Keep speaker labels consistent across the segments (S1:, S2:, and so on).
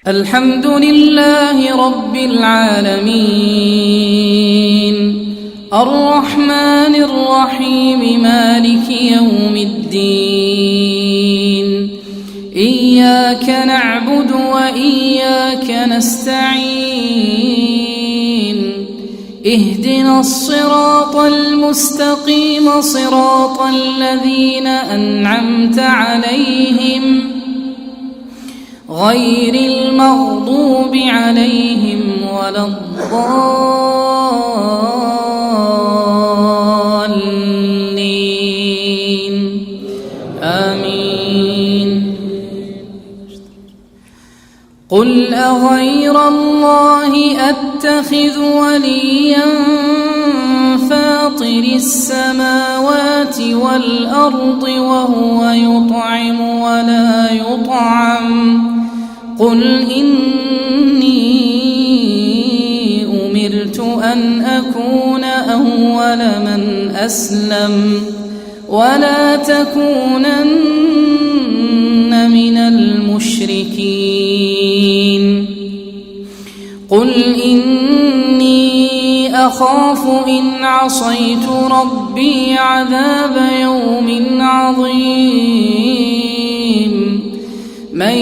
S1: الحمد لله رب العالمين الرحمن الرحيم مالك يوم الدين إياك نعبد وإياك نستعين اهدنا الصراط المستقيم صراط الذين أنعمت عليهم غير المغضوب عليهم ولا الضالين آمين. قل أغير الله أتخذ وليا فاطر السماوات والأرض وهو يطعم ولا يطعم قل إني أمرت أن أكون أول من أسلم ولا تكونن من المشركين قل إني أخاف إن عصيت ربي عذاب يوم عظيم من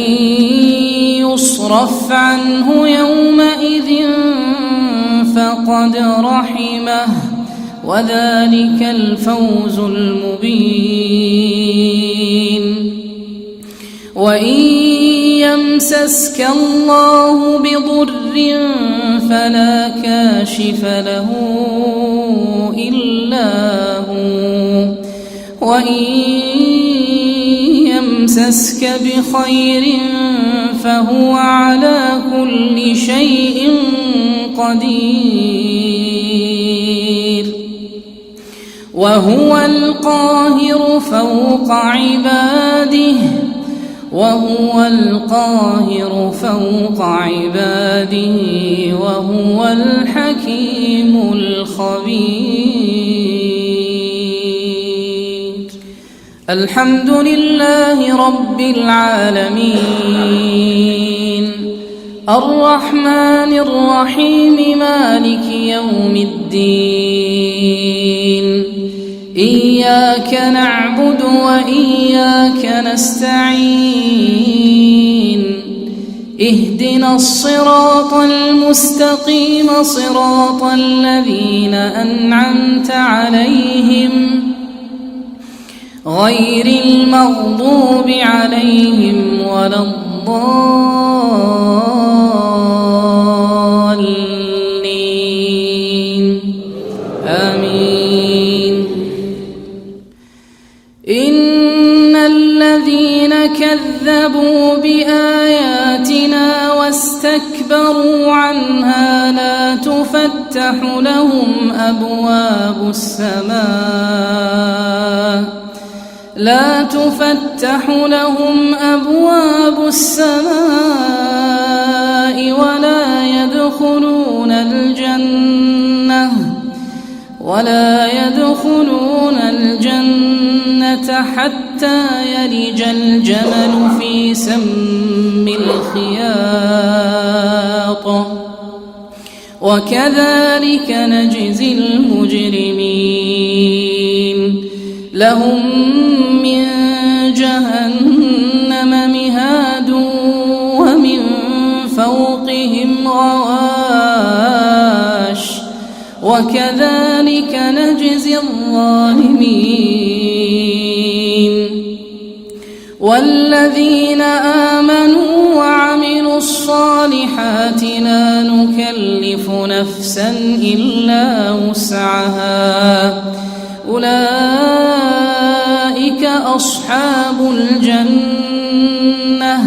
S1: يصرف عنه يومئذ فقد رحمه وذلك الفوز المبين. وإن يمسسك الله بضر فلا كاشف له إلا هو وإن يمسسك بخير فهو على كل شيء قدير وهو القاهر فوق عباده وهو الحكيم الخبير. الحمد لله رب العالمين الرحمن الرحيم مالك يوم الدين إياك نعبد وإياك نستعين اهدنا الصراط المستقيم صراط الذين أنعمت عليهم غير المغضوب عليهم ولا الضالين آمين. إن الذين كذبوا بآياتنا واستكبروا عنها لا تفتح لهم أبواب السماء ولا يدخلون الجنة حتى يلج الجمل في سم الخياط وكذلك نجزي المجرمين. لهم من جهنم مهاد ومن فوقهم غواش وكذلك نجزي الظالمين. والذين آمنوا وعملوا الصالحات لا نكلف نفسا إلا وسعها أولئك أصحاب الجنة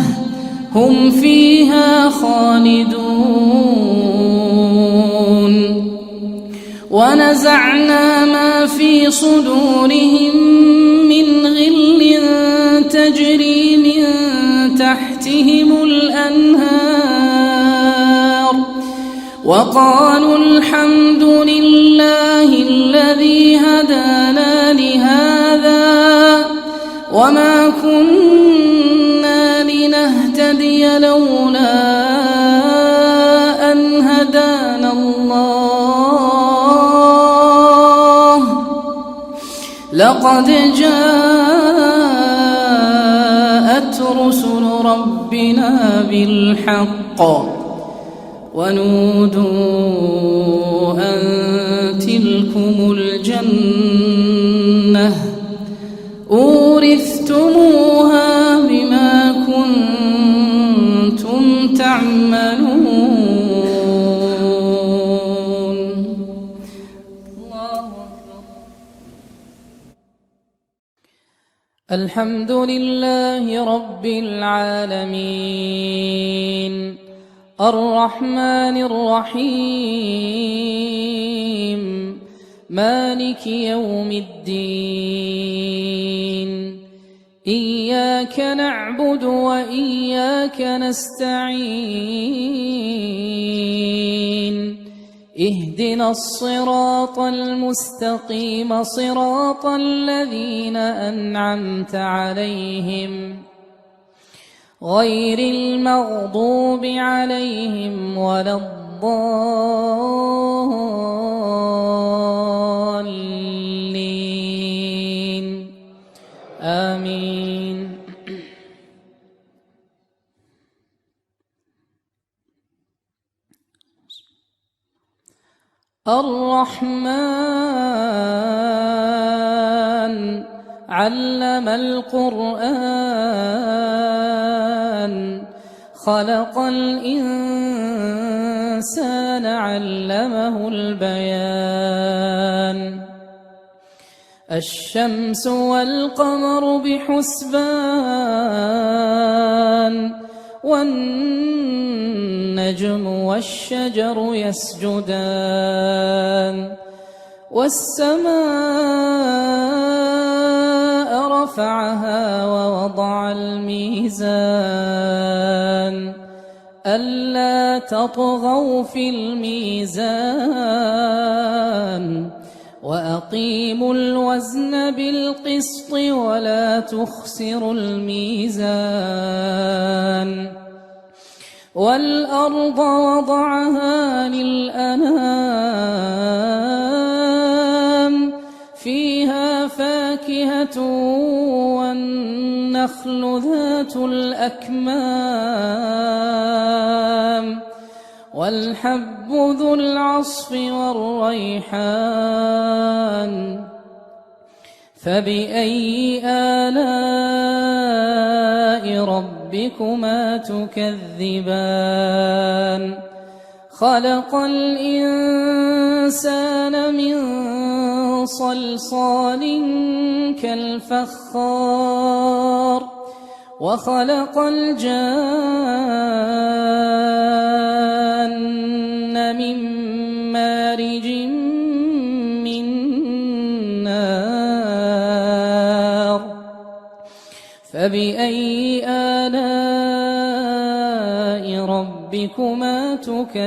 S1: هم فيها خالدون. ونزعنا ما في صدورهم من غل تجري من تحتهم الأنهار وقالوا الحمد لله الذي هدانا لهذا وما كنا لنهتدي مهتدي لولا أن هدانا الله لقد جاءت رسل ربنا بالحق ونودوا أن تلكم الجنة أورثتموها بما كنتم تعملون. الله أكبر. الحمد لله رب العالمين الرحمن الرحيم مالك يوم الدين إياك نعبد وإياك نستعين اهدنا الصراط المستقيم صراط الذين أنعمت عليهم غير المغضوب عليهم ولا الضالين آمين. الرحمن علم القرآن خلق الإنسان علمه البيان الشمس والقمر بحسبان والنجم والشجر يسجدان والسماء رفعها ووضع الميزان ألا تطغوا في الميزان وأقيموا الوزن بالقسط ولا تخسروا الميزان والأرض وضعها للأنام فيها فاكهة والنخل ذات الأكمام والحب ذو العصف والريحان فبأي آلاء ربكما تكذبان خلق الإنسان من صلصال كالفخار وخلق الجان من مارج من نار فبأي آلاء ربكما تكذبان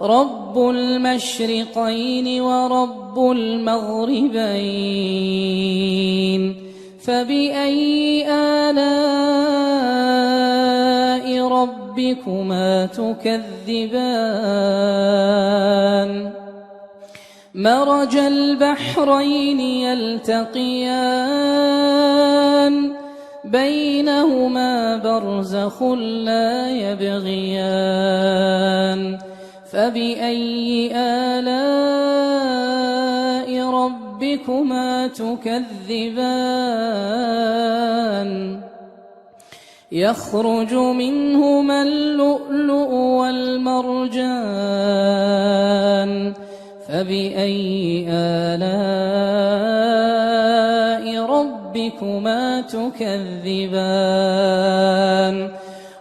S1: رب المشرقين ورب المغربين فبأي آلاء ربكما تكذبان مرج البحرين يلتقيان بينهما برزخ لا يبغيان فبأي آلاء ربكما تكذبان يخرج منهما اللؤلؤ والمرجان فبأي آلاء ربكما تكذبان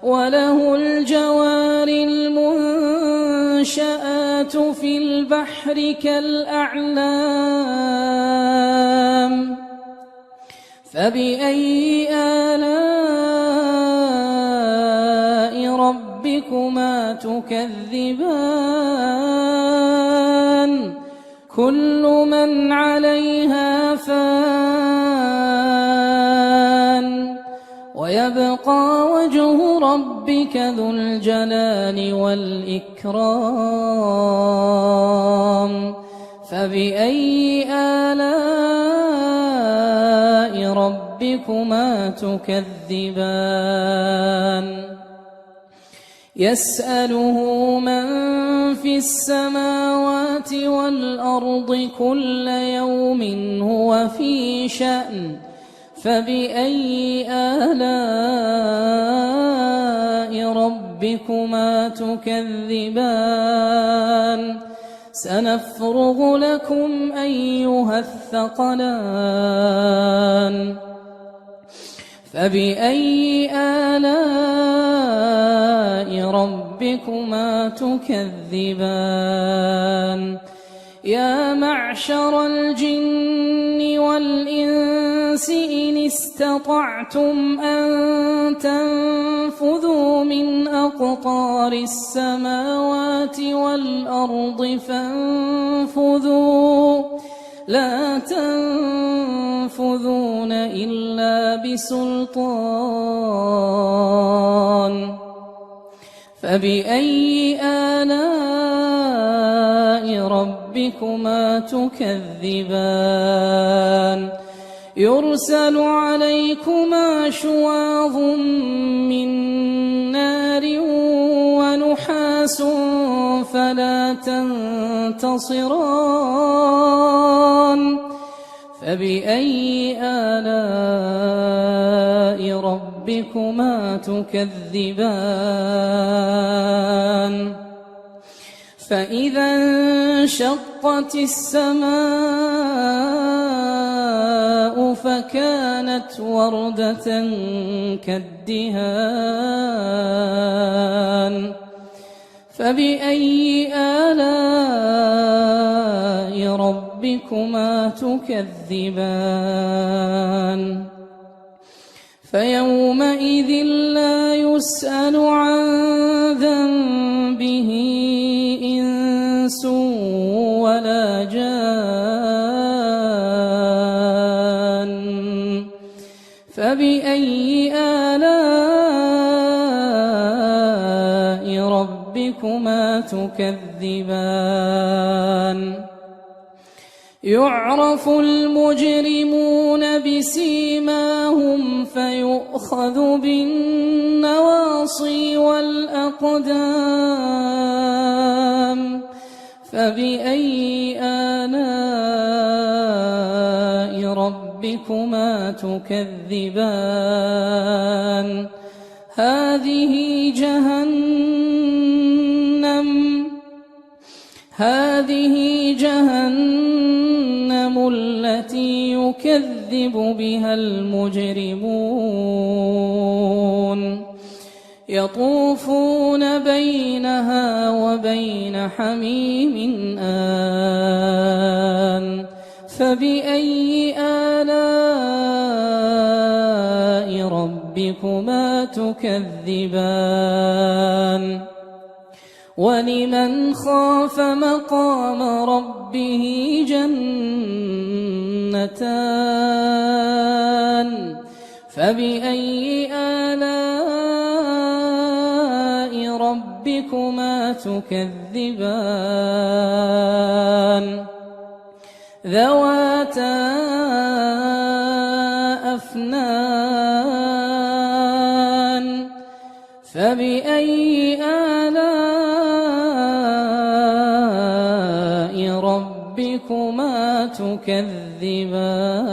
S1: وله الجوار المنشآت في البحر كالأعلام فبأي آلاء ربكما تكذبان كل من عليها فان ويبقى وجه ربك ذو الجلال والإكرام فبأي آلاء ربكما تكذبان يسأله من في السماوات والأرض كل يوم هو في شأن فبأي آلاء ربكما تكذبان سنفرغ لكم أيها الثقلان فبأي آلاء ربكما تكذبان يا معشر الجن والإنس إن استطعتم أن تنفذوا من أقطار السماوات والأرض فانفذوا لا تنفذون إلا بسلطان فبأي آلاء ربكما تكذبان يرسل عليكما شواظ من نار ونحاس فلا تنتصران فبأي آلاء ربكما تكذبان فإذا انشقت السماء فكانت وردة كالدهان فبأي آلاء ربكما تكذبان فيومئذ لا يسأل عن ذنبه إنس ولا جان فبأي آلاء ربكما تكذبان يعرف المجرمون بسيماهم فيؤخذ بالنواصي والأقدام فبأي آلاء ربكما تكذبان هذه جهنم التي يكذب بها المجرمون يطوفون بينها وبين حميم آن فبأي آلاء ربكما تكذبان ولمن خاف مقام ربه جنتان فبأي آلاء ربكما تكذبان ذواتا أفنان فبأي آلاء ربكما تكذبان